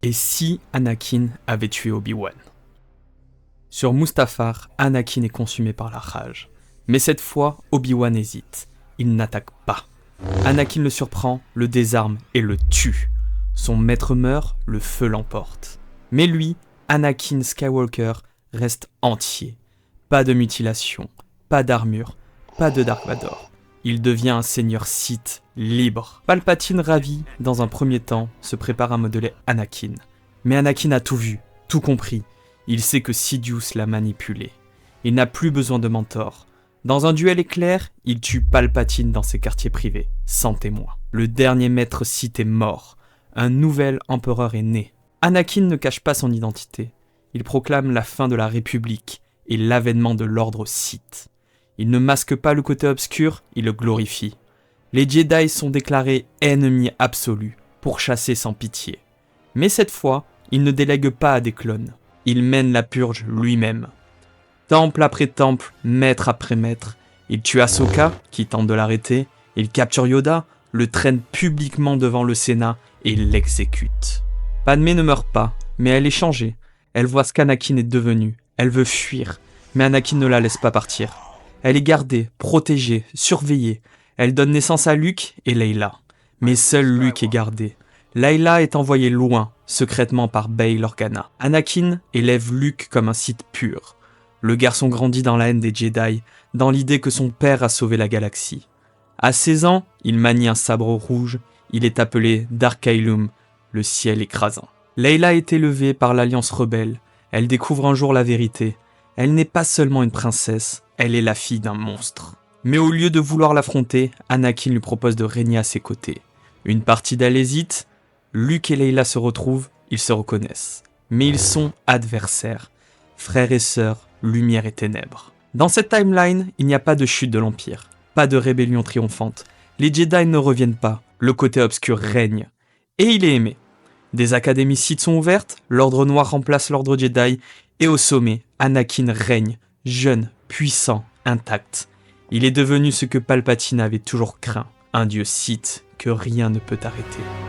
Et si Anakin avait tué Obi-Wan ? Sur Mustafar, Anakin est consumé par la rage. Mais cette fois, Obi-Wan hésite. Il n'attaque pas. Anakin le surprend, le désarme et le tue. Son maître meurt, le feu l'emporte. Mais lui, Anakin Skywalker, reste entier. Pas de mutilation, pas d'armure, pas de Dark Vador. Il devient un seigneur Sith libre. Palpatine, ravi, dans un premier temps, se prépare à modeler Anakin. Mais Anakin a tout vu, tout compris. Il sait que Sidious l'a manipulé. Il n'a plus besoin de mentor. Dans un duel éclair, il tue Palpatine dans ses quartiers privés, sans témoin. Le dernier maître Sith est mort. Un nouvel empereur est né. Anakin ne cache pas son identité. Il proclame la fin de la République et l'avènement de l'ordre Sith. Il ne masque pas le côté obscur, il le glorifie. Les Jedi sont déclarés ennemis absolus, pourchassés sans pitié. Mais cette fois, il ne délègue pas à des clones. Il mène la purge lui-même. Temple après temple, maître après maître, il tue Ahsoka, qui tente de l'arrêter, il capture Yoda, le traîne publiquement devant le Sénat et l'exécute. Padmé ne meurt pas, mais elle est changée. Elle voit ce qu'Anakin est devenu, elle veut fuir, mais Anakin ne la laisse pas partir. Elle est gardée, protégée, surveillée. Elle donne naissance à Luke et Leia. Mais seul Luke est gardé. Leia est envoyée loin, secrètement par Bail Organa. Anakin élève Luke comme un Sith pur. Le garçon grandit dans la haine des Jedi, dans l'idée que son père a sauvé la galaxie. À 16 ans, il manie un sabre rouge. Il est appelé Darkailum, le ciel écrasant. Leia est élevée par l'Alliance rebelle. Elle découvre un jour la vérité. Elle n'est pas seulement une princesse, elle est la fille d'un monstre. Mais au lieu de vouloir l'affronter, Anakin lui propose de régner à ses côtés. Une partie d'elle hésite, Luke et Leia se retrouvent, ils se reconnaissent. Mais ils sont adversaires, frères et sœurs, lumière et ténèbres. Dans cette timeline, il n'y a pas de chute de l'Empire, pas de rébellion triomphante. Les Jedi ne reviennent pas, le côté obscur règne. Et il est aimé. Des académies Sith sont ouvertes, l'ordre noir remplace l'ordre Jedi, et au sommet, Anakin règne, jeune, puissant, intact. Il est devenu ce que Palpatine avait toujours craint, un dieu Sith que rien ne peut arrêter.